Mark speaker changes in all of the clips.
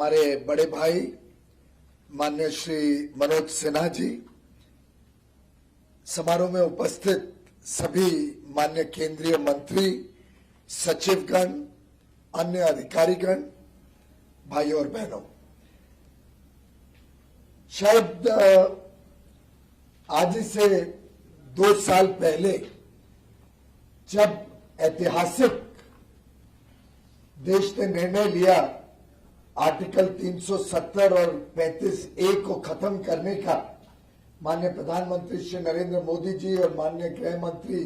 Speaker 1: हमारे बड़े भाई माननीय श्री मनोज सिन्हा जी, समारोह में उपस्थित सभी माननीय केंद्रीय मंत्री, सचिवगण, अन्य अधिकारीगण, भाई और बहनों, शायद आज से 2 साल पहले जब ऐतिहासिक देश ने निर्णय लिया आर्टिकल 370 और 35A को खत्म करने का, माननीय प्रधानमंत्री श्री नरेंद्र मोदी जी और माननीय गृह मंत्री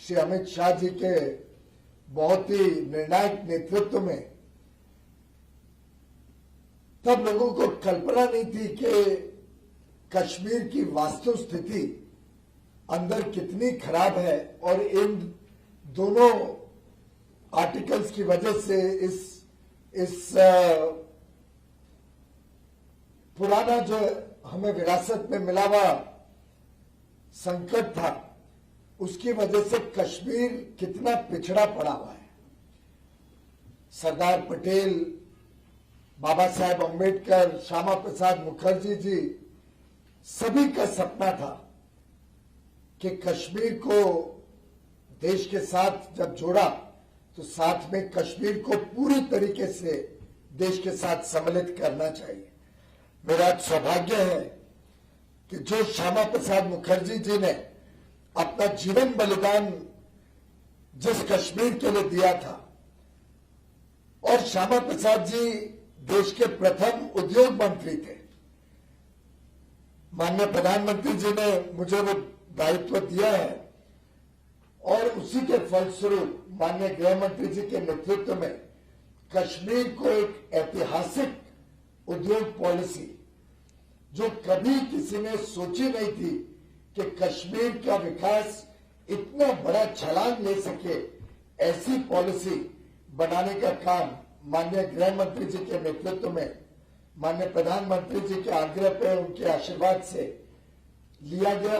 Speaker 1: श्री अमित शाह जी के बहुत ही निर्णायक नेतृत्व में, तब लोगों को कल्पना नहीं थी कि कश्मीर की वास्तु स्थिति अंदर कितनी खराब है और इन दोनों आर्टिकल्स की वजह से इस पुराना जो हमें विरासत में मिला हुआ संकट था, उसकी वजह से कश्मीर कितना पिछड़ा पड़ा हुआ है। सरदार पटेल, बाबा साहेब अम्बेडकर, श्यामा प्रसाद मुखर्जी जी, सभी का सपना था कि कश्मीर को देश के साथ जब जोड़ा तो साथ में कश्मीर को पूरी तरीके से देश के साथ सम्मिलित करना चाहिए। मेरा सौभाग्य है कि जो श्यामा प्रसाद मुखर्जी जी ने अपना जीवन बलिदान जिस कश्मीर के लिए दिया था, और श्यामा प्रसाद जी देश के प्रथम उद्योग मंत्री थे। माननीय प्रधानमंत्री जी ने मुझे वो दायित्व दिया है और उसी के फलस्वरूप माननीय गृह मंत्री जी के नेतृत्व में कश्मीर को एक ऐतिहासिक उद्योग पॉलिसी, जो कभी किसी ने सोची नहीं थी कि कश्मीर का विकास इतना बड़ा छलांग ले सके, ऐसी पॉलिसी बनाने का काम माननीय गृह मंत्री जी के नेतृत्व में, माननीय प्रधानमंत्री जी के आग्रह पर, उनके आशीर्वाद से लिया गया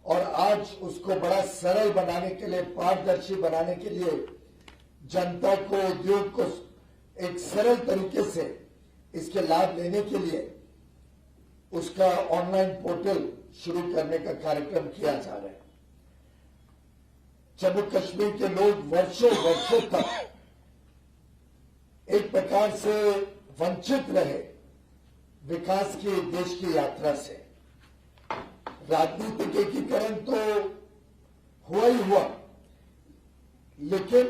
Speaker 1: और आज उसको बड़ा सरल बनाने के लिए, पारदर्शी बनाने के लिए, जनता को, उद्योग को एक सरल तरीके से इसके लाभ लेने के लिए उसका ऑनलाइन पोर्टल शुरू करने का कार्यक्रम किया जा रहा है। जम्मू कश्मीर के लोग वर्षों वर्षों तक एक प्रकार से वंचित रहे विकास की, देश की यात्रा से। राजनीतिक एकीकरण तो हुआ ही हुआ, लेकिन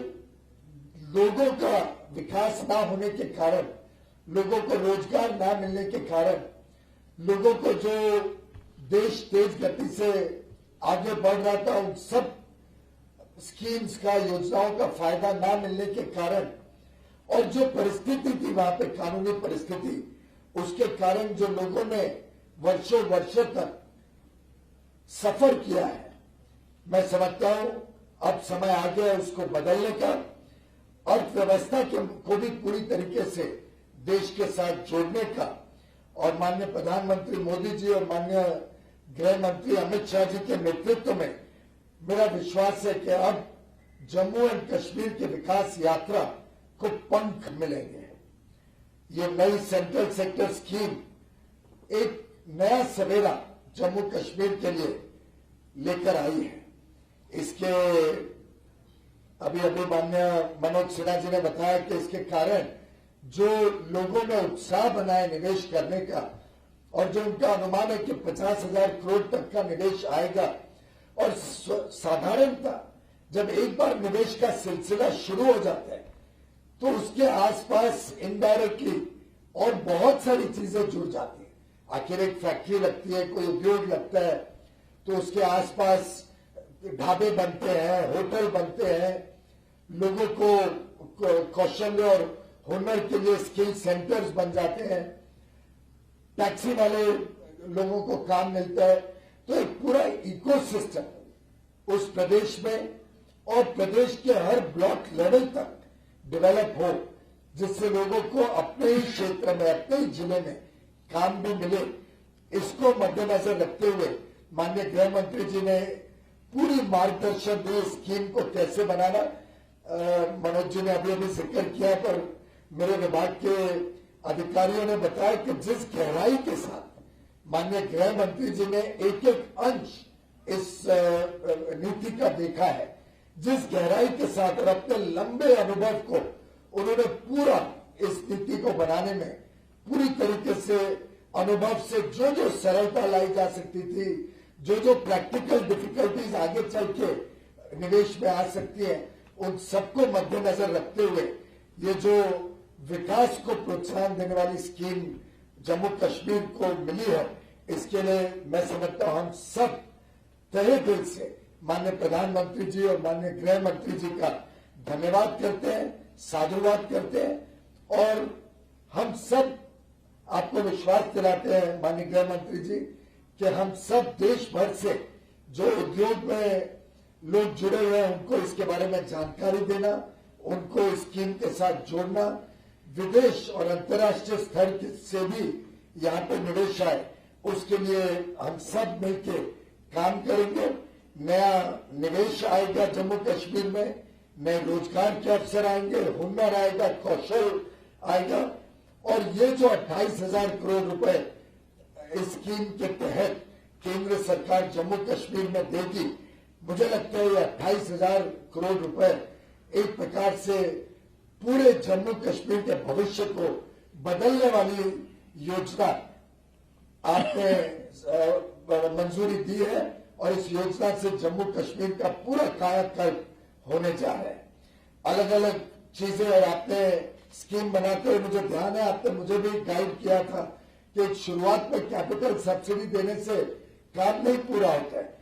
Speaker 1: लोगों का विकास ना होने के कारण, लोगों को रोजगार ना मिलने के कारण, लोगों को जो देश तेज गति से आगे बढ़ रहा था उन सब स्कीम्स का, योजनाओं का फायदा ना मिलने के कारण, और जो परिस्थिति थी वहां पे, कानूनी परिस्थिति, उसके कारण जो लोगों ने वर्षों वर्षों तक सफर किया है, मैं समझता हूं अब समय आ गया है उसको बदलने का, अर्थव्यवस्था को भी पूरी तरीके से देश के साथ जोड़ने का। और माननीय प्रधानमंत्री मोदी जी और माननीय गृह मंत्री अमित शाह जी के नेतृत्व में मेरा विश्वास है कि अब जम्मू एंड कश्मीर की विकास यात्रा को पंख मिलेंगे। ये नई सेंट्रल सेक्टर स्कीम एक नया सवेरा जम्मू कश्मीर के लिए लेकर आई है। इसके अभी माननीय मनोज सिन्हा जी ने बताया कि इसके कारण जो लोगों ने उत्साह बनाया निवेश करने का, और जो उनका अनुमान है कि 50,000 करोड़ तक का निवेश आएगा, और साधारणतः जब एक बार निवेश का सिलसिला शुरू हो जाता है तो उसके आसपास इनडायरेक्टली और बहुत सारी चीजें जुड़ जाती है। आखिर एक फैक्ट्री लगती है, कोई उद्योग लगता है, तो उसके आसपास ढाबे बनते हैं, होटल बनते हैं, लोगों को कौशल और हुनर के लिए स्किल सेंटर्स बन जाते हैं, टैक्सी वाले लोगों को काम मिलता है। तो एक पूरा इकोसिस्टम उस प्रदेश में और प्रदेश के हर ब्लॉक लेवल तक डेवलप हो, जिससे लोगों को अपने ही क्षेत्र में, अपने ही जिले में काम भी मिले। इसको मद्देनजर रखते हुए माननीय गृह मंत्री जी ने पूरी मार्गदर्शन दी स्कीम को कैसे बनाना। मनोज जी ने अभी जिक्र किया, पर मेरे विभाग के अधिकारियों ने बताया कि जिस गहराई के साथ माननीय गृह मंत्री जी ने एक एक अंश इस नीति का देखा है, जिस गहराई के साथ और अपने लंबे अनुभव को उन्होंने पूरा इस नीति को बनाने में पूरी तरीके से अनुभव से जो सरलता लाई जा सकती थी, जो प्रैक्टिकल डिफिकल्टीज आगे चल के निवेश में आ सकती है, उन सबको मद्देनजर रखते हुए ये जो विकास को प्रोत्साहन देने वाली स्कीम जम्मू कश्मीर को मिली है, इसके लिए मैं समझता हूं हम सब तहे दिल से माननीय प्रधानमंत्री जी और माननीय गृह मंत्री जी का धन्यवाद करते हैं, साधुवाद करते हैं और हम सब आपको विश्वास दिलाते हैं माननीय गृह मंत्री जी कि हम सब देश भर से जो उद्योग में लोग जुड़े हुए हैं उनको इसके बारे में जानकारी देना, उनको स्कीम के साथ जोड़ना, विदेश और अंतर्राष्ट्रीय स्तर से भी यहाँ पे निवेश आए, उसके लिए हम सब मिलकर काम करेंगे। नया निवेश आएगा जम्मू कश्मीर में, नए रोजगार के अवसर आएंगे, हुनर आएगा, कौशल आएगा और ये जो 28,000 करोड़ रुपए इस स्कीम के तहत केंद्र सरकार जम्मू कश्मीर में देगी, मुझे लगता है ये 28,000 करोड़ रुपए एक प्रकार से पूरे जम्मू कश्मीर के भविष्य को बदलने वाली योजना आपने मंजूरी दी है और इस योजना से जम्मू कश्मीर का पूरा कायाकल्प होने जा रहा है। अलग अलग चीजें और आपने स्कीम बनाते हुए मुझे ध्यान है, आपने मुझे भी गाइड किया था कि शुरुआत में कैपिटल सब्सिडी देने से काम नहीं पूरा होता है,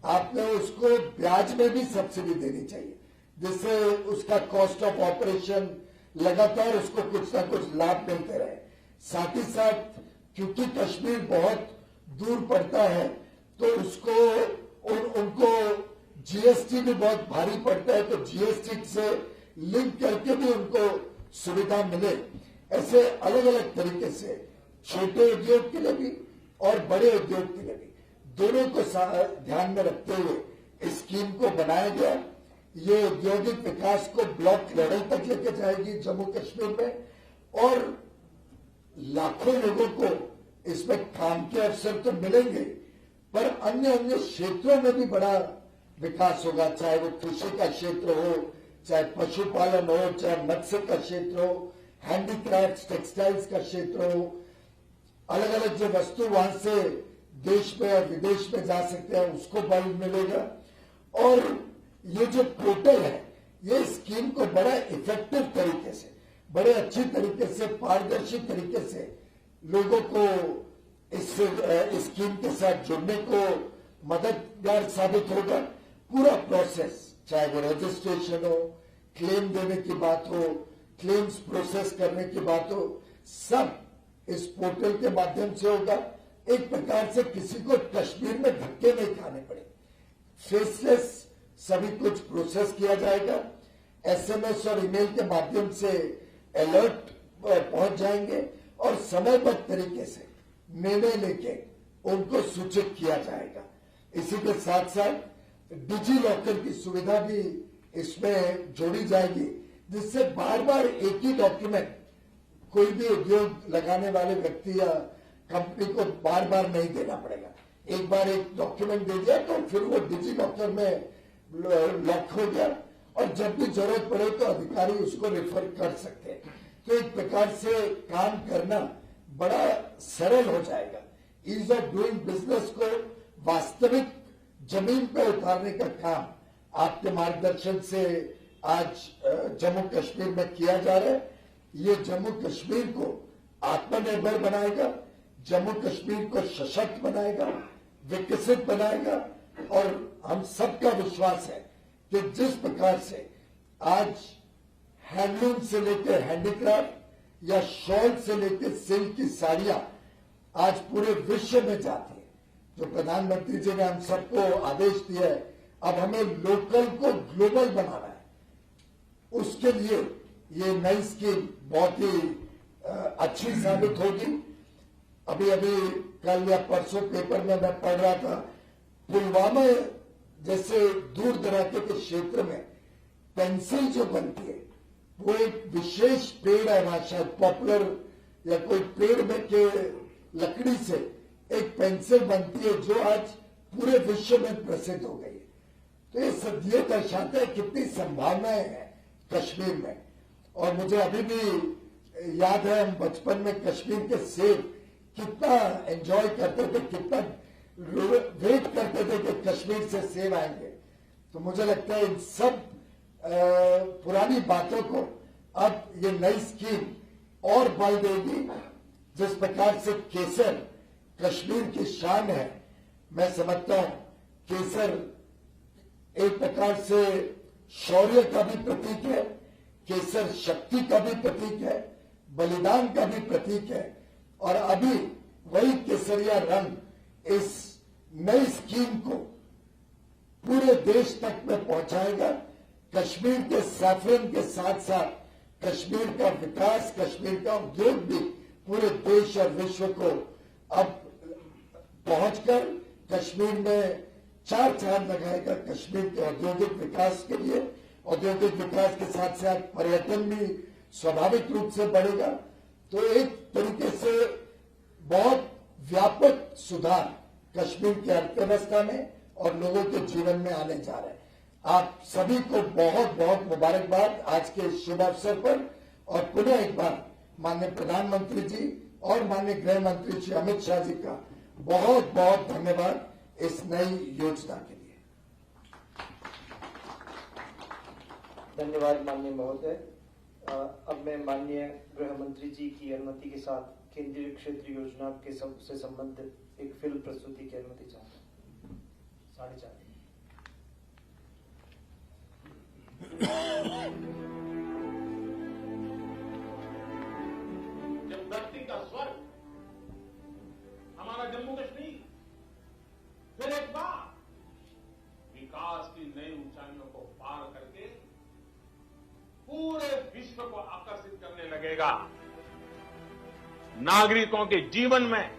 Speaker 1: आपने उसको ब्याज में भी सब्सिडी देनी चाहिए जिससे उसका कॉस्ट ऑफ ऑपरेशन लगातार उसको कुछ ना कुछ लाभ मिलते रहे। साथ ही साथ क्योंकि कश्मीर बहुत दूर पड़ता है तो उसको उनको जीएसटी भी बहुत भारी पड़ता है, तो जीएसटी से लिंक करके भी उनको सुविधा मिले। ऐसे अलग अलग तरीके से छोटे उद्योग के लिए भी और बड़े उद्योग के लिए भी दोनों को ध्यान में रखते हुए इस स्कीम को बनाया गया। ये औद्योगिक विकास को ब्लॉक लेवल तक लेकर जाएगी जम्मू कश्मीर में और लाखों लोगों को इसमें काम के अवसर तो मिलेंगे पर अन्य अन्य क्षेत्रों में भी बड़ा विकास होगा, चाहे वो कृषि का क्षेत्र हो, चाहे पशुपालन हो, चाहे मत्स्य का क्षेत्र हो, हैंडीक्राफ्ट टेक्सटाइल्स का क्षेत्र हो, अलग अलग जो वस्तु वहां से देश में और विदेश में जा सकते हैं उसको बल मिलेगा। और ये जो पोर्टल है ये स्कीम को बड़ा इफेक्टिव तरीके से, बड़े अच्छी तरीके से, पारदर्शी तरीके से लोगों को इस स्कीम के साथ जुड़ने को मददगार साबित होगा। पूरा प्रोसेस, चाहे वो रजिस्ट्रेशन हो, क्लेम देने की बात हो, क्लेम्स प्रोसेस करने की बात हो, सब इस पोर्टल के माध्यम से होगा। एक प्रकार से किसी को कश्मीर में धक्के नहीं खाने पड़े, फेसलेस सभी कुछ प्रोसेस किया जाएगा। एसएमएस और ईमेल के माध्यम से अलर्ट पहुंच जाएंगे और समयबद्ध तरीके से निर्णय लेके उनको सूचित किया जाएगा। इसी के साथ साथ डिजी लॉकर की सुविधा भी इसमें जोड़ी जाएगी जिससे बार बार एक ही डॉक्यूमेंट कोई भी उद्योग लगाने वाले व्यक्ति या कंपनी को बार बार नहीं देना पड़ेगा। एक बार एक डॉक्यूमेंट दे दिया तो फिर वो डिजी लॉकर में लॉक हो गया और जब भी जरूरत पड़े तो अधिकारी उसको रेफर कर सकते हैं। तो एक प्रकार से काम करना बड़ा सरल हो जाएगा। ईज ऑफ डूइंग बिजनेस को वास्तविक जमीन पर उतारने का काम आपके मार्गदर्शन से आज जम्मू कश्मीर में किया जा रहा है। ये जम्मू कश्मीर को आत्मनिर्भर बनाएगा, जम्मू कश्मीर को सशक्त बनाएगा, विकसित बनाएगा और हम सबका विश्वास है कि जिस प्रकार से आज हैंडलूम से लेकर हैंडीक्राफ्ट या शॉल से लेकर सिल्क की साड़ियां आज पूरे विश्व में जाती है, जो प्रधानमंत्री जी ने हम सबको आदेश दिया है अब हमें लोकल को ग्लोबल बनाना है, उसके लिए ये नई स्कीम बहुत ही अच्छी साबित होगी। अभी अभी कल या परसों पेपर में मैं पढ़ रहा था, पुलवामा जैसे दूर दराजे के क्षेत्र में पेंसिल जो बनती है वो एक विशेष पेड़ है वहां, शायद पॉपुलर या कोई पेड़ में के लकड़ी से एक पेंसिल बनती है जो आज पूरे विश्व में प्रसिद्ध हो गई है। तो ये सदियों दर्शाता है कितनी संभावनाएं हैं कश्मीर में। और मुझे अभी भी याद है, हम बचपन में कश्मीर के सेब कितना एंजॉय करते थे, कितना वेट करते थे कि कश्मीर से सेब आएंगे। तो मुझे लगता है इन सब पुरानी बातों को अब ये नई स्कीम और बल देगी। जिस प्रकार से केसर कश्मीर की शान है, मैं समझता हूं केसर एक प्रकार से शौर्य का भी प्रतीक है, केसर शक्ति का भी प्रतीक है, बलिदान का भी प्रतीक है। और अभी वही केसरिया रंग इस नई स्कीम को पूरे देश तक में पहुंचाएगा। कश्मीर के सैफरन के साथ साथ कश्मीर का विकास, कश्मीर का उद्योग भी पूरे देश और विश्व को अब पहुंचकर कश्मीर में चार चांद लगाएगा कश्मीर के औद्योगिक विकास के लिए। औद्योगिक विकास के साथ साथ पर्यटन भी स्वाभाविक रूप से बढ़ेगा। तो एक तरीके से बहुत व्यापक सुधार कश्मीर की अर्थव्यवस्था में और लोगों के जीवन में आने जा रहे हैं। आप सभी को बहुत बहुत मुबारकबाद आज के शुभ अवसर पर। और पुनः एक बार माननीय प्रधानमंत्री जी और माननीय गृह मंत्री श्री अमित शाह जी का बहुत बहुत धन्यवाद इस नई योजना के लिए।
Speaker 2: धन्यवाद माननीय महोदय। अब मैं माननीय गृह मंत्री जी की अनुमति के साथ केंद्रीय क्षेत्र योजना के से संबंधित एक फिल्म प्रस्तुति की अनुमति चाहता हूँ। 4:30।
Speaker 3: जब धरती का स्वर्ग हमारा जम्मू कश्मीर फिर एक बार विकास की नई ऊंचाइयों को पार करके पूरे विश्व को आकर्षित करने लगेगा, नागरिकों के जीवन में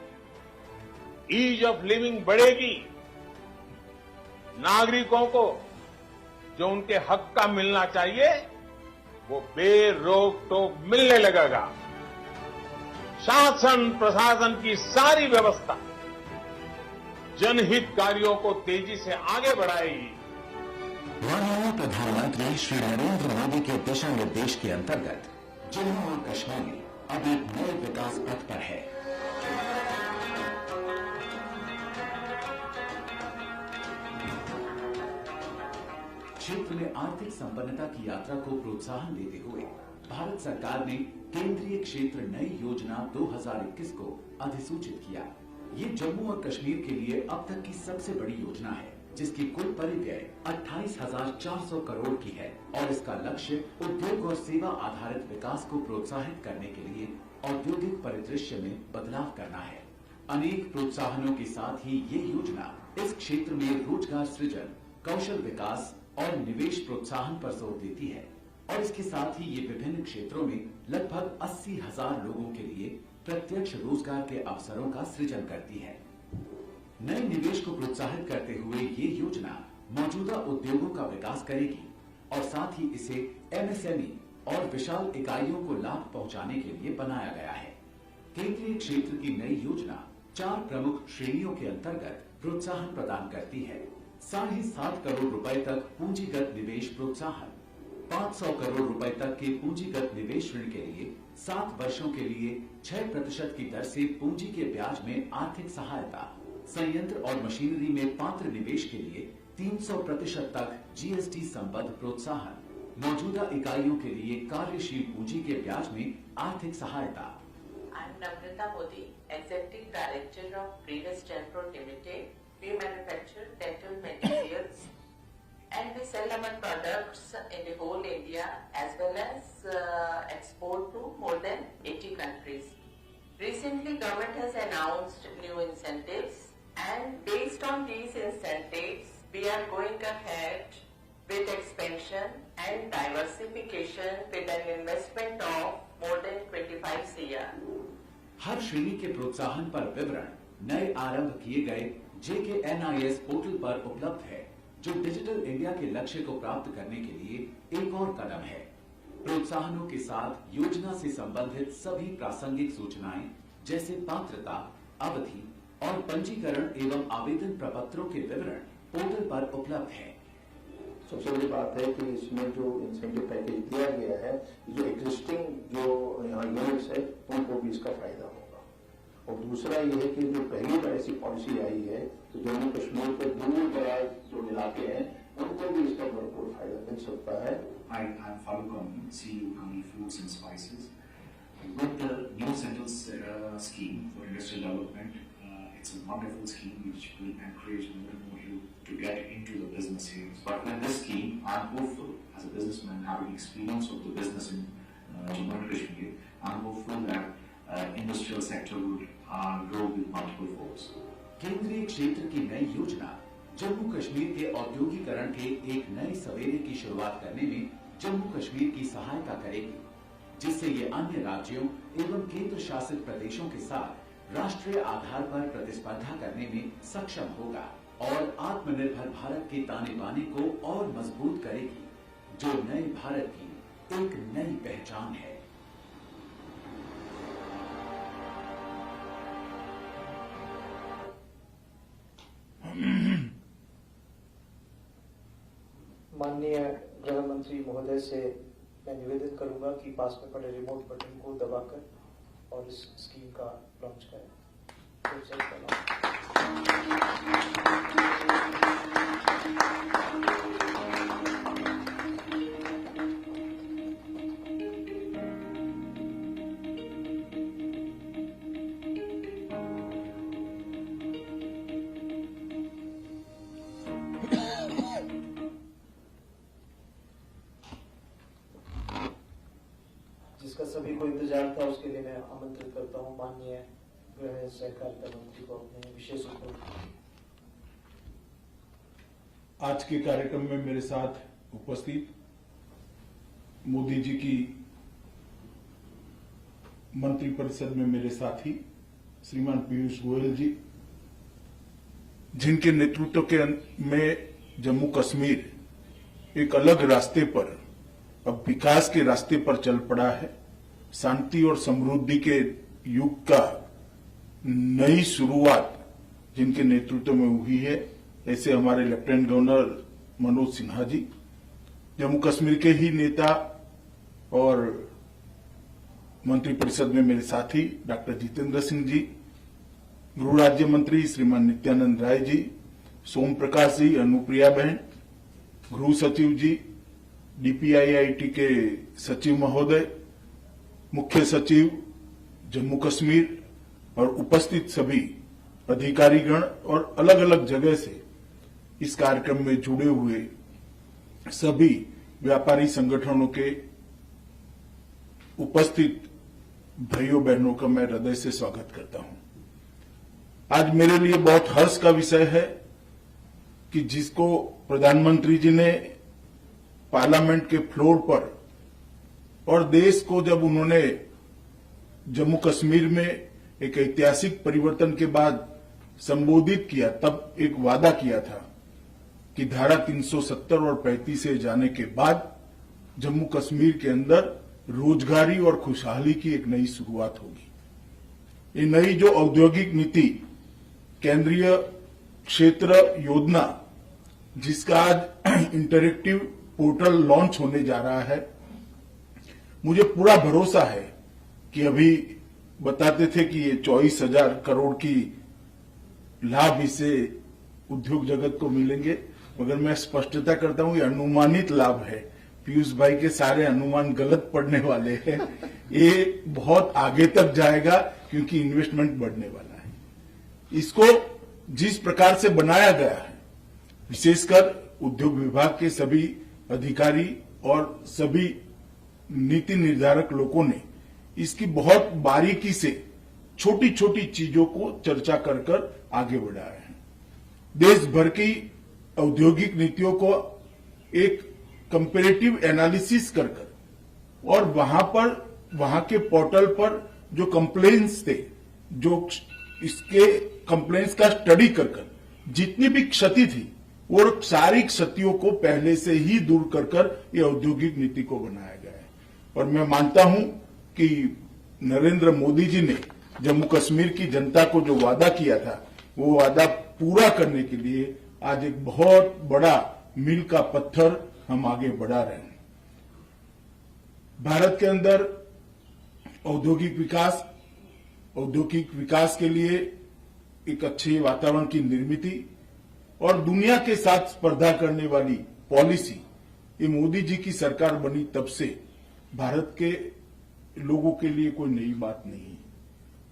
Speaker 3: ईज ऑफ लिविंग बढ़ेगी, नागरिकों को जो उनके हक का मिलना चाहिए वो बेरोक टोक मिलने लगेगा, शासन प्रशासन की सारी व्यवस्था जनहित कार्यों को तेजी से आगे बढ़ाएगी।
Speaker 4: माननीय प्रधानमंत्री श्री नरेंद्र मोदी के दिशा निर्देश के अंतर्गत जम्मू और कश्मीर अब एक नए विकास पथ पर है। क्षेत्र में आर्थिक संपन्नता की यात्रा को प्रोत्साहन देते हुए भारत सरकार ने केंद्रीय क्षेत्र नई योजना 2021 को अधिसूचित किया। ये जम्मू और कश्मीर के लिए अब तक की सबसे बड़ी योजना है, जिसकी कुल परिव्यय 28,400 करोड़ की है और इसका लक्ष्य उद्योग और सेवा आधारित विकास को प्रोत्साहित करने के लिए औद्योगिक परिदृश्य में बदलाव करना है। अनेक प्रोत्साहनों के साथ ही ये योजना इस क्षेत्र में रोजगार सृजन, कौशल विकास और निवेश प्रोत्साहन पर जोर देती है और इसके साथ ही ये विभिन्न क्षेत्रों में लगभग 80,000 लोगों के लिए प्रत्यक्ष रोजगार के अवसरों का सृजन करती है। नए निवेश को प्रोत्साहित करते हुए ये योजना मौजूदा उद्योगों का विकास करेगी और साथ ही इसे एमएसएमई और विशाल इकाइयों को लाभ पहुंचाने के लिए बनाया गया है। केंद्रीय क्षेत्र की नई योजना 4 प्रमुख श्रेणियों के अंतर्गत प्रोत्साहन प्रदान करती है। 7.5 करोड़ रुपए तक पूंजीगत निवेश प्रोत्साहन, 500 करोड़ रुपए तक के पूंजीगत निवेश ऋण के लिए 7 वर्षों के लिए 6% की दर से पूंजी के ब्याज में आर्थिक सहायता, संयंत्र और मशीनरी में पात्र निवेश के लिए 300% तक जीएसटी संबद्ध प्रोत्साहन, मौजूदा इकाइयों के लिए कार्यशील पूंजी के ब्याज में आर्थिक सहायता।
Speaker 5: I am Namrata Modi, Executive Director of Previous Tempro Limited. We manufacture dental materials and we sell our products in the whole India as well as export to more than 80 countries. Recently, government has announced new incentives, and based on these incentives, we are going ahead with expansion and diversification with an investment of more than 25 CR.
Speaker 4: हर श्रेणी के प्रोत्साहन पर विवरण नए आरंभ किए गए JKNIS portal पर उपलब्ध है, जो डिजिटल इंडिया के लक्ष्य को प्राप्त करने के लिए एक और कदम है। प्रोत्साहनों के साथ योजना से संबंधित सभी प्रासंगिक सूचनाएं जैसे पात्रता, अवधि और पंजीकरण एवं आवेदन प्रपत्रों के विवरण पोर्टल पर उपलब्ध है।
Speaker 6: सबसे बड़ी बात है कि इसमें जो इंसेंटिव पैकेज दिया गया है, जो एग्जिस्टिंग जो यहाँ यूनिट्स है उनको भी इसका फायदा होगा। और दूसरा ये है कि जो पहली बार ऐसी पॉलिसी आई है तो जम्मू कश्मीर के दूर दराज जो इलाके हैं उनको भी इसका भरपूर फायदा मिल सकता है।
Speaker 7: Hi, I'm Farooq Amin, CEO Company Foods and Spices. With the new central scheme for industrial development, it's a wonderful scheme which will encourage more and more youth to get into the business here. But with this scheme, I'm hopeful as a businessman having experience of the business in Jammu and Kashmir, I'm hopeful that industrial sector would grow with multiple folds.
Speaker 4: केंद्रीय क्षेत्र की नई योजना जम्मू कश्मीर के औद्योगिकरण के एक नए सवेरे की शुरुआत करने में जम्मू कश्मीर की सहायता करेगी, जिससे ये अन्य राज्यों एवं केंद्र शासित प्रदेशों के साथ राष्ट्रीय आधार पर प्रतिस्पर्धा करने में सक्षम होगा और आत्मनिर्भर भारत के ताने बाने को और मजबूत करेगी, जो नए भारत की एक नई पहचान है।
Speaker 2: माननीय गृह मंत्री महोदय से मैं निवेदन करूंगा कि पास में पड़े रिमोट बटन को दबाकर और इस स्कीम का लॉन्च करें। जिसका सभी को इंतजार था उसके लिए मैं आमंत्रित करता हूं माननीय गृह सहकारिता मंत्री को अपने विशेष उद्बोधन।
Speaker 8: आज के कार्यक्रम में मेरे साथ उपस्थित मोदी जी की मंत्रिपरिषद में मेरे साथी श्रीमान पीयूष गोयल जी, जिनके नेतृत्व में जम्मू कश्मीर एक अलग रास्ते पर, अब विकास के रास्ते पर चल पड़ा है। शांति और समृद्धि के युग का नई शुरुआत जिनके नेतृत्व में हुई है, ऐसे हमारे लेफ्टिनेंट गवर्नर मनोज सिन्हा जी, जम्मू कश्मीर के ही नेता और मंत्रिपरिषद में मेरे साथी डॉक्टर जितेंद्र सिंह जी, गृह राज्य मंत्री श्रीमान नित्यानंद राय जी, सोम प्रकाश जी, अनुप्रिया बहन, गृह सचिव जी, डीपीआईआईटी के सचिव महोदय, मुख्य सचिव जम्मू कश्मीर और उपस्थित सभी अधिकारीगण और अलग अलग जगह से इस कार्यक्रम में जुड़े हुए सभी व्यापारी संगठनों के उपस्थित भाइयों बहनों का मैं हृदय से स्वागत करता हूं। आज मेरे लिए बहुत हर्ष का विषय है कि जिसको प्रधानमंत्री जी ने पार्लियामेंट के फ्लोर पर और देश को जब उन्होंने जम्मू कश्मीर में एक ऐतिहासिक परिवर्तन के बाद संबोधित किया, तब एक वादा किया था कि धारा 370 और 35 से जाने के बाद जम्मू कश्मीर के अंदर रोजगारी और खुशहाली की एक नई शुरुआत होगी। ये नई जो औद्योगिक नीति, केंद्रीय क्षेत्र योजना, जिसका आज इंटरेक्टिव पोर्टल लॉन्च होने जा रहा है, मुझे पूरा भरोसा है कि अभी बताते थे कि ये 24,000 करोड़ की लाभ इसे उद्योग जगत को मिलेंगे, मगर मैं स्पष्टता करता हूं ये अनुमानित लाभ है। पीयूष भाई के सारे अनुमान गलत पड़ने वाले हैं। ये बहुत आगे तक जाएगा क्योंकि इन्वेस्टमेंट बढ़ने वाला है। इसको जिस प्रकार से बनाया गया है, विशेषकर उद्योग विभाग के सभी अधिकारी और सभी नीति निर्धारक लोगों ने इसकी बहुत बारीकी से छोटी छोटी चीजों को चर्चा कर आगे बढ़ाया है। देश भर की औद्योगिक नीतियों को एक कंपैरेटिव एनालिसिस कर और वहां के पोर्टल पर जो कंप्लेंट्स थे, जो इसके कंप्लेंट्स का स्टडी कर जितनी भी क्षति थी, वो सारी क्षतियों को पहले से ही दूर कर ये औद्योगिक नीति को बनाया गया है। और मैं मानता हूं कि नरेंद्र मोदी जी ने जम्मू कश्मीर की जनता को जो वादा किया था वो वादा पूरा करने के लिए आज एक बहुत बड़ा मील का पत्थर हम आगे बढ़ा रहे हैं। भारत के अंदर औद्योगिक विकास के लिए एक अच्छे वातावरण की निर्मित और दुनिया के साथ स्पर्धा करने वाली पॉलिसी, ये मोदी जी की सरकार बनी तब से भारत के लोगों के लिए कोई नई बात नहीं है,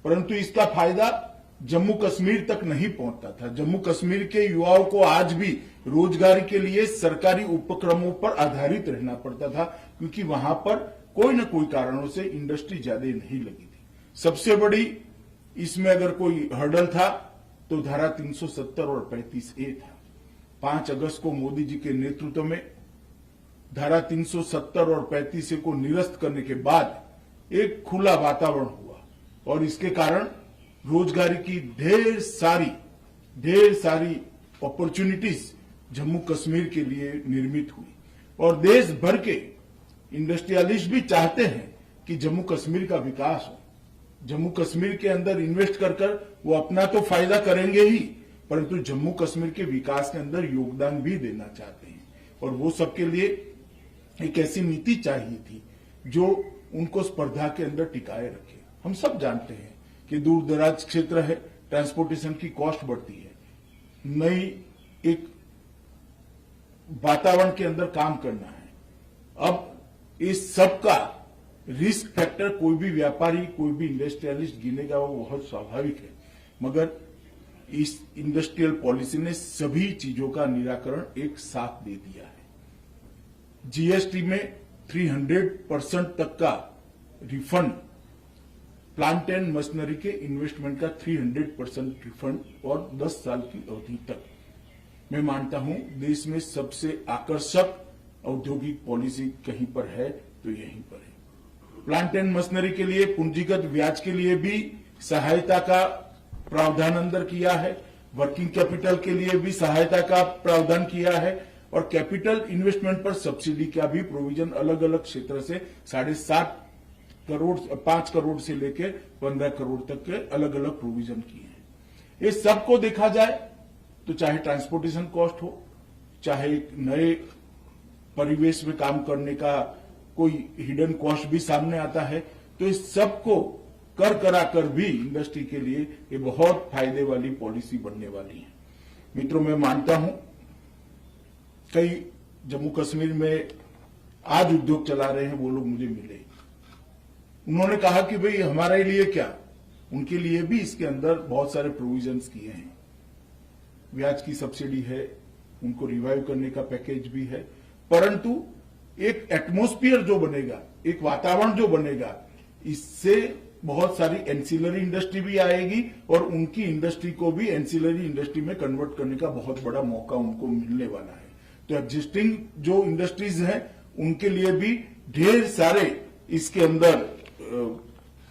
Speaker 8: परंतु इसका फायदा जम्मू कश्मीर तक नहीं पहुंचता था। जम्मू कश्मीर के युवाओं को आज भी रोजगारी के लिए सरकारी उपक्रमों पर आधारित रहना पड़ता था, क्योंकि वहां पर कोई न कोई कारणों से इंडस्ट्री ज्यादा नहीं लगी थी। सबसे बड़ी इसमें अगर कोई हर्डल था तो धारा 370 और 35A था। 5 अगस्त को मोदी जी के नेतृत्व में धारा 370 और 35A को निरस्त करने के बाद एक खुला वातावरण हुआ और इसके कारण रोजगारी की ढेर सारी अपॉर्चुनिटीज जम्मू कश्मीर के लिए निर्मित हुई और देश भर के इंडस्ट्रियलिस्ट भी चाहते हैं कि जम्मू कश्मीर का विकास हो। जम्मू कश्मीर के अंदर इन्वेस्ट कर वो अपना तो फायदा करेंगे ही, परंतु जम्मू कश्मीर के विकास के अंदर योगदान भी देना चाहते हैं और वो सबके लिए एक ऐसी नीति चाहिए थी जो उनको स्पर्धा के अंदर टिकाए रखे। हम सब जानते हैं कि दूर दराज क्षेत्र है, ट्रांसपोर्टेशन की कॉस्ट बढ़ती है, नई एक वातावरण के अंदर काम करना है। अब इस सब का रिस्क फैक्टर कोई भी व्यापारी, कोई भी इंडस्ट्रियलिस्ट गिनेगा, वो बहुत स्वाभाविक है, मगर इस इंडस्ट्रियल पॉलिसी ने सभी चीजों का निराकरण एक साथ दे दिया है। जीएसटी में 300% तक का रिफंड, प्लांट एंड मशीनरी के इन्वेस्टमेंट का 300% रिफंड और 10 साल की अवधि तक। मैं मानता हूं देश में सबसे आकर्षक औद्योगिक पॉलिसी कहीं पर है तो यहीं पर है। प्लांट एंड मशीनरी के लिए पूंजीगत ब्याज के लिए भी सहायता का प्रावधान अंदर किया है, वर्किंग कैपिटल के लिए भी सहायता का प्रावधान किया है और कैपिटल इन्वेस्टमेंट पर सब्सिडी का भी प्रोविजन अलग अलग क्षेत्र से 7.5 करोड़ 5 करोड़ से लेकर 15 करोड़ तक के अलग अलग प्रोविजन किए हैं। ये सबको देखा जाए तो चाहे ट्रांसपोर्टेशन कॉस्ट हो, चाहे एक नए परिवेश में काम करने का कोई हिडन कॉस्ट भी सामने आता है, तो इस सबको कराकर भी इंडस्ट्री के लिए ये बहुत फायदे वाली पॉलिसी बनने वाली है। मित्रों, मैं मानता हूं कई जम्मू कश्मीर में आज उद्योग चला रहे हैं वो लोग मुझे मिले, उन्होंने कहा कि भाई हमारे लिए क्या, उनके लिए भी इसके अंदर बहुत सारे प्रोविजंस किए हैं। ब्याज की सब्सिडी है, उनको रिवाइव करने का पैकेज भी है, परंतु एक एटमॉस्फेयर जो बनेगा, एक वातावरण जो बनेगा, इससे बहुत सारी एंसिलरी इंडस्ट्री भी आएगी और उनकी इंडस्ट्री को भी एंसिलरी इंडस्ट्री में कन्वर्ट करने का बहुत बड़ा मौका उनको मिलने वाला है। तो एग्जिस्टिंग जो इंडस्ट्रीज हैं उनके लिए भी ढेर सारे इसके अंदर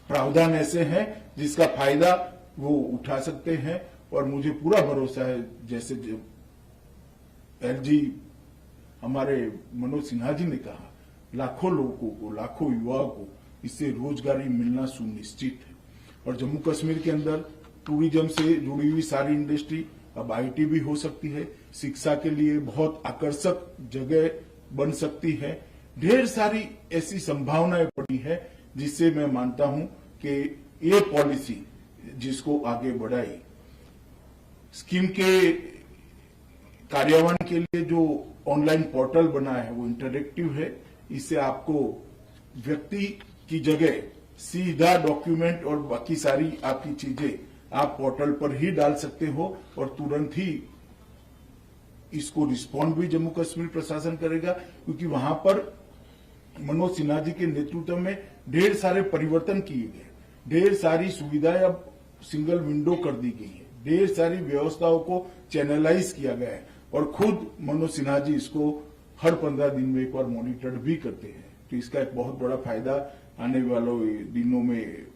Speaker 8: प्रावधान ऐसे हैं जिसका फायदा वो उठा सकते हैं और मुझे पूरा भरोसा है, जैसे एलजी हमारे मनोज सिन्हा जी ने कहा, लाखों लोगों को, लाखों युवाओं को इससे रोजगारी मिलना सुनिश्चित है। और जम्मू कश्मीर के अंदर टूरिज्म से जुड़ी हुई सारी इंडस्ट्री, अब आईटी भी हो सकती है, शिक्षा के लिए बहुत आकर्षक जगह बन सकती है, ढेर सारी ऐसी संभावनाएं पड़ी है जिससे मैं मानता हूं कि ये पॉलिसी जिसको आगे बढ़ाई, स्कीम के कार्यान्वयन के लिए जो ऑनलाइन पोर्टल बना है वो इंटरेक्टिव है। इससे आपको व्यक्ति की जगह सीधा डॉक्यूमेंट और बाकी सारी आपकी चीजें आप पोर्टल पर ही डाल सकते हो और तुरंत ही इसको रिस्पॉन्ड भी जम्मू कश्मीर प्रशासन करेगा, क्योंकि वहां पर मनोज सिन्हा जी के नेतृत्व में ढेर सारे परिवर्तन किए गए, ढेर सारी सुविधाएं अब सिंगल विंडो कर दी गई है, ढेर सारी व्यवस्थाओं को चैनलाइज किया गया है और खुद मनोज सिन्हा जी इसको हर 15 दिन में एक बार मॉनिटर भी करते हैं। तो इसका एक बहुत बड़ा फायदा आने वालों दिनों में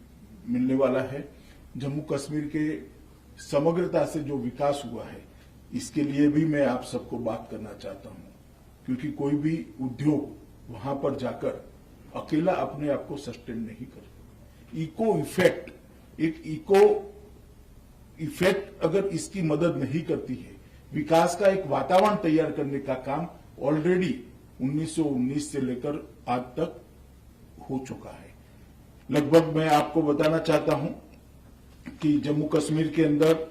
Speaker 8: मिलने वाला है। जम्मू कश्मीर के समग्रता से जो विकास हुआ है इसके लिए भी मैं आप सबको बात करना चाहता हूं, क्योंकि कोई भी उद्योग वहां पर जाकर अकेला अपने आप को सस्टेन नहीं करता। इको इफेक्ट, एक इको इफेक्ट अगर इसकी मदद नहीं करती है, विकास का एक वातावरण तैयार करने का काम ऑलरेडी 1919 से लेकर आज तक हो चुका है। लगभग मैं आपको बताना चाहता हूं कि जम्मू कश्मीर के अंदर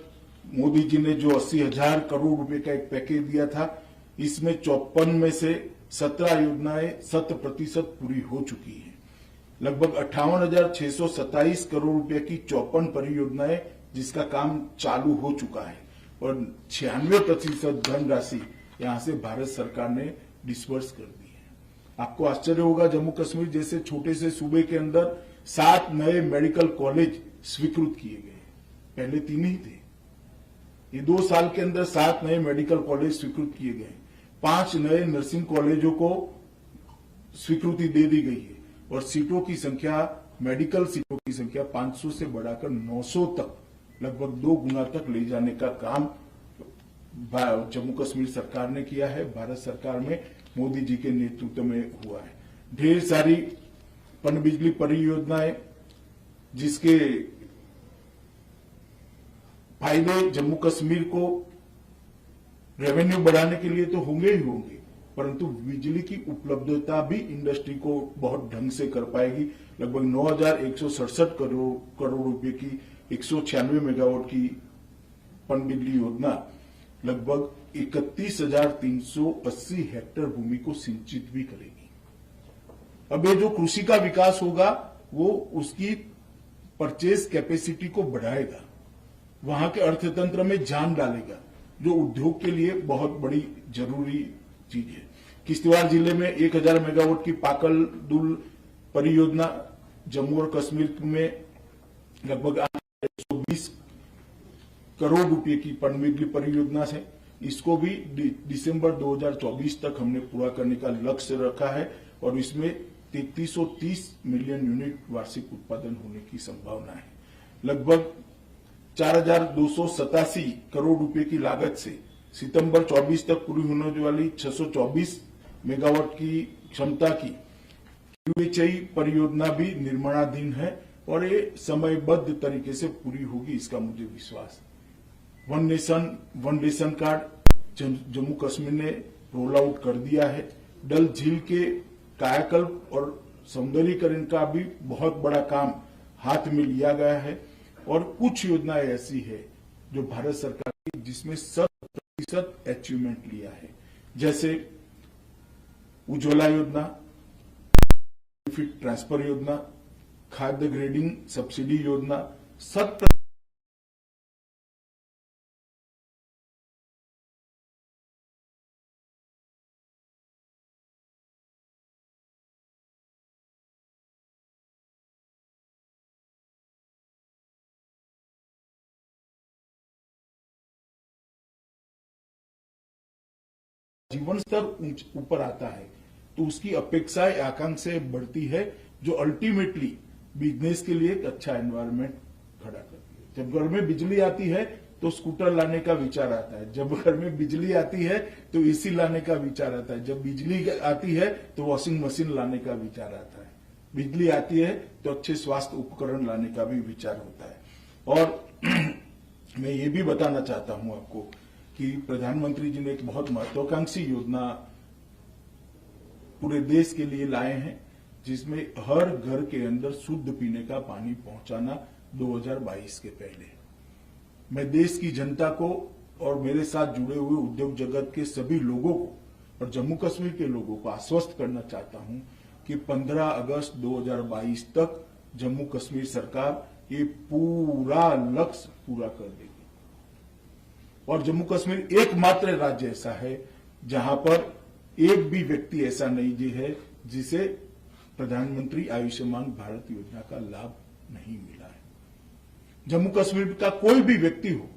Speaker 8: मोदी जी ने जो 80,000 करोड़ रुपए का एक पैकेज दिया था, इसमें 54 में से 17 योजनाएं 100% पूरी हो चुकी हैं। लगभग 58,627 करोड़ रुपए की 54 परियोजनाएं जिसका काम चालू हो चुका है और 96% धनराशि यहां से भारत सरकार ने डिस्बर्स कर दी है। आपको आश्चर्य होगा, जम्मू कश्मीर जैसे छोटे से सूबे के अंदर 7 नए मेडिकल कॉलेज स्वीकृत किए गए, पहले 3 ही थे। ये 2 साल के अंदर 7 नए मेडिकल कॉलेज स्वीकृत किए गए, 5 नए नर्सिंग कॉलेजों को स्वीकृति दे दी गई है और सीटों की संख्या, मेडिकल सीटों की संख्या 500 से बढ़ाकर 900 तक, लगभग 2 गुना तक ले जाने का काम जम्मू कश्मीर सरकार ने किया है। भारत सरकार में मोदी जी के नेतृत्व में हुआ है। ढेर सारी पनबिजली परियोजनाएं जिसके फायदे जम्मू कश्मीर को रेवेन्यू बढ़ाने के लिए तो होंगे ही होंगे, परंतु बिजली की उपलब्धता भी इंडस्ट्री को बहुत ढंग से कर पाएगी। लगभग 9,167 करोड़ रुपए की 196 मेगावाट की पनबिजली योजना लगभग 31,380 हेक्टेयर भूमि को सिंचित भी करेगी। अब ये जो कृषि का विकास होगा वो उसकी परचेज कैपेसिटी को बढ़ाएगा, वहां के अर्थतंत्र में जान डालेगा, जो उद्योग के लिए बहुत बड़ी जरूरी चीज है। किश्तवाड़ जिले में 1,000 मेगावाट की पाकल दुल परियोजना, जम्मू और कश्मीर में लगभग 120 करोड़ रुपए की पनबिजली परियोजना है। इसको भी दिसंबर 2024 तक हमने पूरा करने का लक्ष्य रखा है और इसमें 3330 मिलियन यूनिट वार्षिक उत्पादन होने की संभावना है। लगभग 4,287 करोड़ रुपए की लागत से सितंबर 24 तक पूरी होने वाली 624 मेगावाट की क्षमता की QHI परियोजना भी निर्माणाधीन है और ये समयबद्ध तरीके से पूरी होगी, इसका मुझे विश्वास है। One nation one ration card Jammu Kashmir ने रोल आउट कर दिया है। डल झील के कायाकल्प और सौंदर्यीकरण का भी बहुत बड़ा काम हाथ में लिया गया है और कुछ योजनाएं ऐसी है जो भारत सरकार की जिसमें 100% अचीवमेंट लिया है, जैसे उज्ज्वला योजना, बेनिफिट ट्रांसफर योजना, खाद्य ग्रेडिंग सब्सिडी योजना, 100% जीवन स्तर ऊपर आता है तो उसकी अपेक्षाएं आकांक्षाएं बढ़ती है, जो अल्टीमेटली बिजनेस के लिए एक अच्छा एनवायरनमेंट खड़ा करती है। जब घर में बिजली आती है तो स्कूटर लाने का विचार आता है, जब घर में बिजली आती है तो एसी लाने का विचार आता है, जब बिजली आती है तो वॉशिंग मशीन लाने का विचार आता है, बिजली आती है तो अच्छे स्वास्थ्य उपकरण लाने का भी विचार होता है। और मैं ये भी बताना चाहता हूं आपको कि प्रधानमंत्री जी ने एक बहुत महत्वाकांक्षी योजना पूरे देश के लिए लाए हैं, जिसमें हर घर के अंदर शुद्ध पीने का पानी पहुंचाना 2022 के पहले। मैं देश की जनता को और मेरे साथ जुड़े हुए उद्योग जगत के सभी लोगों को और जम्मू कश्मीर के लोगों को आश्वस्त करना चाहता हूं कि 15 अगस्त 2022 तक जम्मू कश्मीर सरकार ये पूरा लक्ष्य पूरा कर देगी। और जम्मू कश्मीर एकमात्र राज्य ऐसा है जहां पर एक भी व्यक्ति ऐसा नहीं जी है जिसे प्रधानमंत्री आयुष्मान भारत योजना का लाभ नहीं मिला है। जम्मू कश्मीर का कोई भी व्यक्ति हो,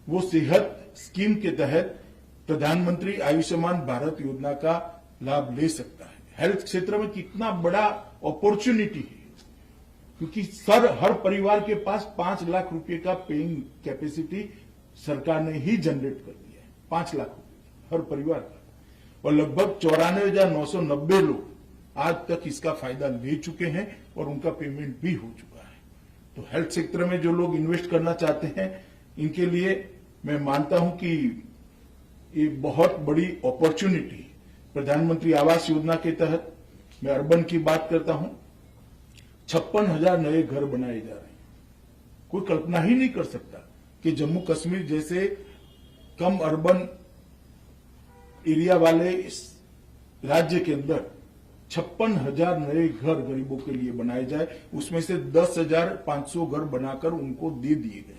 Speaker 8: वो सेहत स्कीम के तहत प्रधानमंत्री आयुष्मान भारत योजना का लाभ ले सकता है। हेल्थ क्षेत्र में कितना बड़ा अपॉर्चुनिटी है, क्योंकि हर परिवार के पास 5 लाख रुपए का पेइंग कैपेसिटी सरकार ने ही जनरेट कर दिया है, 5 लाख रुपए हर परिवार का। और लगभग 94,990 लोग आज तक इसका फायदा ले चुके हैं और उनका पेमेंट भी हो चुका है। तो हेल्थ सेक्टर में जो लोग इन्वेस्ट करना चाहते हैं, इनके लिए मैं मानता हूं कि ये बहुत बड़ी अपॉर्चुनिटी। प्रधानमंत्री आवास योजना के तहत मैं अर्बन की बात करता हूं, 56,000 नए घर बनाए जा रहे हैं। कोई कल्पना ही नहीं कर सकता कि जम्मू कश्मीर जैसे कम अर्बन एरिया वाले इस राज्य के अंदर 56,000 नए घर गरीबों के लिए बनाए जाए, उसमें से 10,500 घर बनाकर उनको दे दिए गए।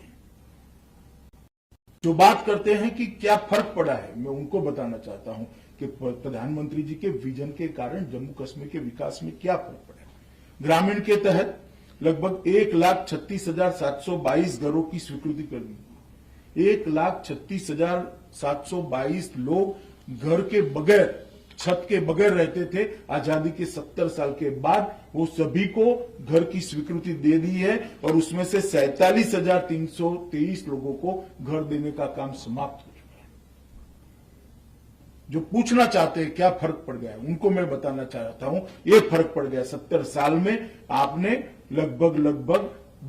Speaker 8: जो बात करते हैं कि क्या फर्क पड़ा है, मैं उनको बताना चाहता हूं कि प्रधानमंत्री जी के विजन के कारण जम्मू कश्मीर के विकास में क्या फर्क पड़ा है। ग्रामीण के तहत लगभग 1,36,722 घरों की स्वीकृति कर दी। 1,36,722 लोग घर के बगैर, छत के बगैर रहते थे। आजादी के 70 साल के बाद वो सभी को घर की स्वीकृति दे दी है और उसमें से 47,323 लोगों को घर देने का काम समाप्त हो चुका है। जो पूछना चाहते हैं क्या फर्क पड़ गया है, उनको मैं बताना चाहता हूं, ये फर्क पड़ गया। 70 साल में आपने लगभग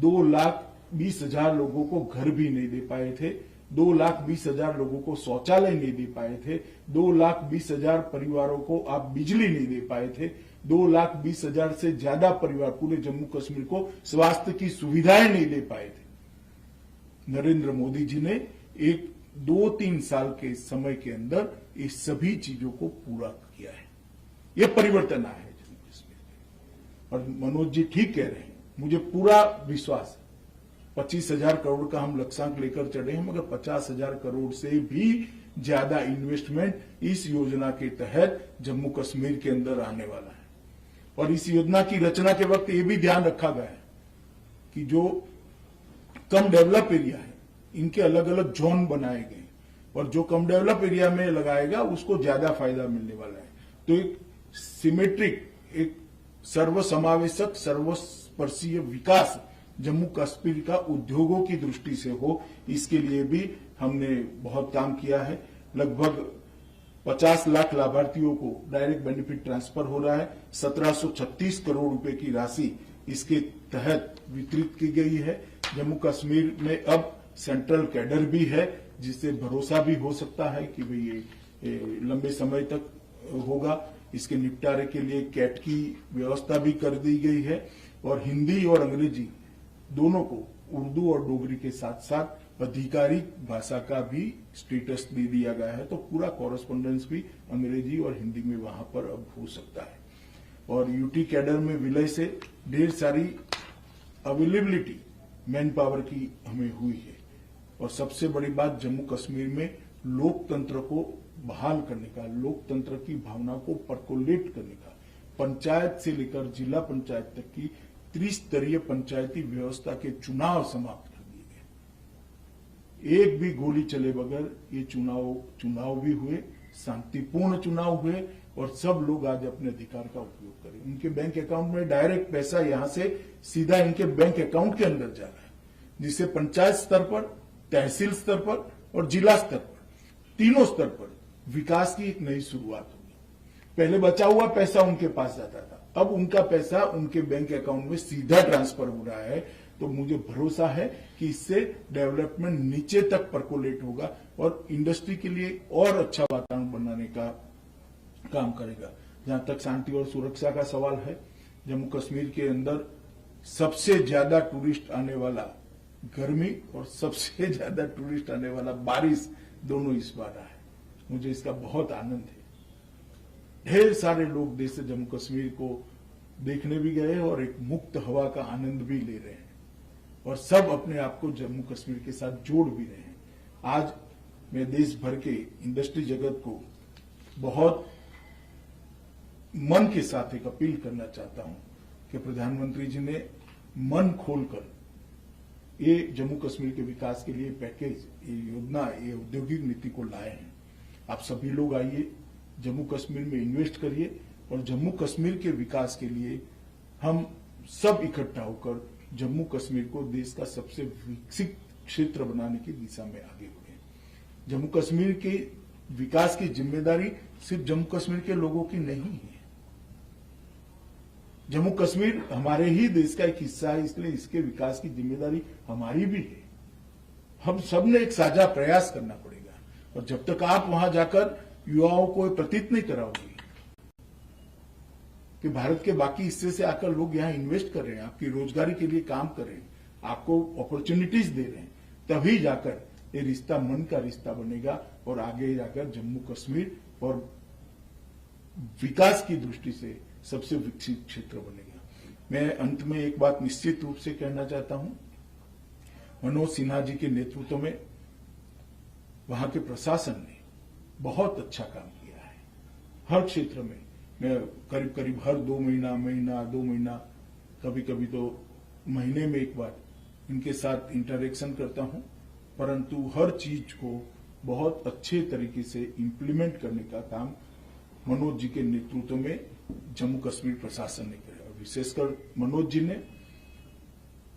Speaker 8: 2,20,000 लोगों को घर भी नहीं दे पाए थे, 2,20,000 लोगों को शौचालय नहीं दे पाए थे, 2,20,000 परिवारों को आप बिजली नहीं दे पाए थे, 2,20,000 से ज्यादा परिवार पूरे जम्मू कश्मीर को स्वास्थ्य की सुविधाएं नहीं दे पाए थे। नरेंद्र मोदी जी ने 2-3 साल के समय के अंदर इस सभी चीजों को पूरा किया है। यह परिवर्तन आया है जम्मू कश्मीर में। और मनोज जी ठीक कह रहे हैं, मुझे पूरा विश्वास है। 25,000 करोड़ का हम लक्ष्यांक लेकर चढ़े हैं, मगर 50,000 करोड़ से भी ज्यादा इन्वेस्टमेंट इस योजना के तहत जम्मू कश्मीर के अंदर आने वाला है। और इस योजना की रचना के वक्त ये भी ध्यान रखा गया है कि जो कम डेवलप एरिया है, इनके अलग अलग जोन बनाए गए और जो कम डेवलप एरिया में लगाएगा उसको ज्यादा फायदा मिलने वाला है। तो एक सिमेट्रिक, एक सर्वसमावेशक, सर्वस्पर्शीय विकास जम्मू कश्मीर का उद्योगों की दृष्टि से हो, इसके लिए भी हमने बहुत काम किया है। लगभग 50 लाख लाभार्थियों को डायरेक्ट बेनिफिट ट्रांसफर हो रहा है। 1736 करोड़ रुपए की राशि इसके तहत वितरित की गई है। जम्मू कश्मीर में अब सेंट्रल कैडर भी है, जिससे भरोसा भी हो सकता है कि भाई ये लंबे समय तक होगा। इसके निपटारे के लिए कैट की व्यवस्था भी कर दी गई है और हिंदी और अंग्रेजी दोनों को, उर्दू और डोगरी के साथ साथ आधिकारिक भाषा का भी स्टेटस दे दिया गया है। तो पूरा कॉरेस्पॉन्डेंस भी अंग्रेजी और हिंदी में वहां पर अब हो सकता है। और यूटी कैडर में विलय से ढेर सारी अवेलेबिलिटी मैन पावर की हमें हुई है। और सबसे बड़ी बात, जम्मू कश्मीर में लोकतंत्र को बहाल करने का, लोकतंत्र की भावना को परकोलेट करने का, पंचायत से लेकर जिला पंचायत तक की त्रिस्तरीय पंचायती व्यवस्था के चुनाव समाप्त कर दिए गए। एक भी गोली चले बगैर ये चुनाव भी हुए, शांतिपूर्ण चुनाव हुए और सब लोग आज अपने अधिकार का उपयोग करें। उनके बैंक अकाउंट में डायरेक्ट पैसा यहां से सीधा इनके बैंक अकाउंट के अंदर जा रहा है, जिससे पंचायत स्तर पर, तहसील स्तर पर और जिला स्तर पर, तीनों स्तर पर विकास की एक नई शुरुआत होगी। पहले बचा हुआ पैसा उनके पास जाता था, अब उनका पैसा उनके बैंक अकाउंट में सीधा ट्रांसफर हो रहा है। तो मुझे भरोसा है कि इससे डेवलपमेंट नीचे तक परकोलेट होगा और इंडस्ट्री के लिए और अच्छा वातावरण बनाने का काम करेगा। जहां तक शांति और सुरक्षा का सवाल है, जम्मू कश्मीर के अंदर सबसे ज्यादा टूरिस्ट आने वाला गर्मी और सबसे ज्यादा टूरिस्ट आने वाला बारिश, दोनों इस बार आए। मुझे इसका बहुत आनंद है। ढेर सारे लोग देश से जम्मू कश्मीर को देखने भी गए और एक मुक्त हवा का आनंद भी ले रहे हैं और सब अपने आप को जम्मू कश्मीर के साथ जोड़ भी रहे हैं। आज मैं देश भर के इंडस्ट्री जगत को बहुत मन के साथ एक अपील करना चाहता हूं कि प्रधानमंत्री जी ने मन खोलकर ये जम्मू कश्मीर के विकास के लिए पैकेज, ये योजना, ये औद्योगिक नीति को लाए हैं। आप सभी लोग आइए, जम्मू कश्मीर में इन्वेस्ट करिए और जम्मू कश्मीर के विकास के लिए हम सब इकट्ठा होकर जम्मू कश्मीर को देश का सबसे विकसित क्षेत्र बनाने की दिशा में आगे बढ़े। जम्मू कश्मीर के विकास की जिम्मेदारी सिर्फ जम्मू कश्मीर के लोगों की नहीं है, जम्मू कश्मीर हमारे ही देश का एक हिस्सा है, इसलिए इसके विकास की जिम्मेदारी हमारी भी है। हम सब ने एक साझा प्रयास करना पड़ेगा, और जब तक आप वहां जाकर युवाओं को प्रतीत नहीं कराओगे कि भारत के बाकी हिस्से से आकर लोग यहाँ इन्वेस्ट कर रहे हैं, आपकी रोजगारी के लिए काम कर रहे हैं, आपको अपॉर्चुनिटीज दे रहे हैं, तभी जाकर ये रिश्ता मन का रिश्ता बनेगा और आगे जाकर जम्मू कश्मीर और विकास की दृष्टि से सबसे विकसित क्षेत्र बनेगा। मैं अंत में एक बात निश्चित रूप से कहना चाहता हूं, मनोज सिन्हा जी के नेतृत्व में वहां के प्रशासन ने बहुत अच्छा काम किया है। हर क्षेत्र में मैं करीब करीब हर 2 महीना, कभी कभी तो महीने में एक बार इनके साथ इंटरेक्शन करता हूं, परंतु हर चीज को बहुत अच्छे तरीके से इम्प्लीमेंट करने का काम मनोज जी के नेतृत्व में जम्मू कश्मीर प्रशासन ने किया। विशेषकर मनोज जी ने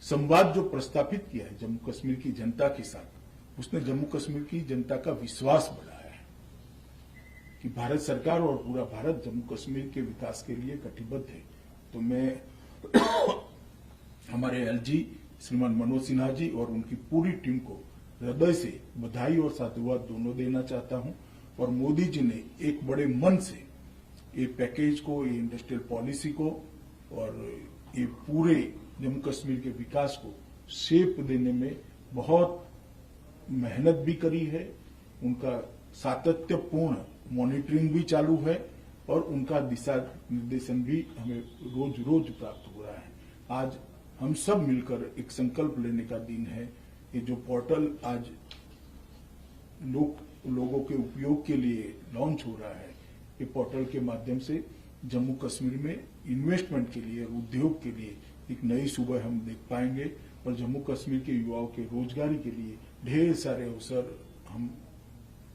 Speaker 8: संवाद जो प्रस्तापित किया है जम्मू कश्मीर की जनता के साथ, उसने जम्मू कश्मीर की जनता का विश्वास बढ़ाया है कि भारत सरकार और पूरा भारत जम्मू कश्मीर के विकास के लिए कटिबद्ध है। तो मैं हमारे एलजी श्रीमान मनोज सिन्हा जी और उनकी पूरी टीम को हृदय से बधाई और साधुवाद दोनों देना चाहता हूं। और मोदी जी ने एक बड़े मन से ये पैकेज को, ये इंडस्ट्रियल पॉलिसी को और ये पूरे जम्मू कश्मीर के विकास को शेप देने में बहुत मेहनत भी करी है। उनका सातत्यपूर्ण मॉनिटरिंग भी चालू है और उनका दिशा निर्देशन भी हमें रोज रोज प्राप्त हो रहा है। आज हम सब मिलकर एक संकल्प लेने का दिन है। ये जो पोर्टल आज लोगों के उपयोग के लिए लॉन्च हो रहा है, ये पोर्टल के माध्यम से जम्मू कश्मीर में इन्वेस्टमेंट के लिए, उद्योग के लिए एक नई सुबह हम देख पाएंगे और जम्मू कश्मीर के युवाओं के रोजगारी के लिए ढेर सारे अवसर हम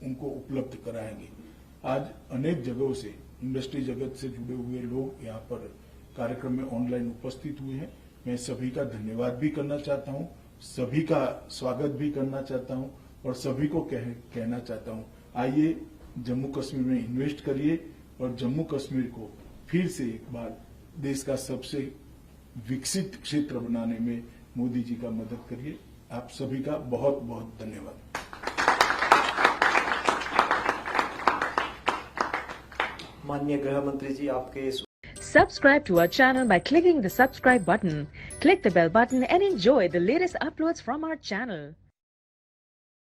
Speaker 8: उनको उपलब्ध कराएंगे। आज अनेक जगहों से इंडस्ट्री जगत से जुड़े हुए लोग यहाँ पर कार्यक्रम में ऑनलाइन उपस्थित हुए हैं। मैं सभी का धन्यवाद भी करना चाहता हूँ, सभी का स्वागत भी करना चाहता हूँ और सभी को कहना चाहता हूँ, आइए जम्मू कश्मीर में इन्वेस्ट करिए और जम्मू कश्मीर को फिर से एक बार देश का सबसे विकसित क्षेत्र बनाने में मोदी जी का मदद करिए। आप सभी का बहुत बहुत धन्यवाद।
Speaker 2: माननीय गृह मंत्री जी, आपके
Speaker 9: Subscribe to our channel by clicking the subscribe button. Click the bell button and enjoy the latest uploads from our channel.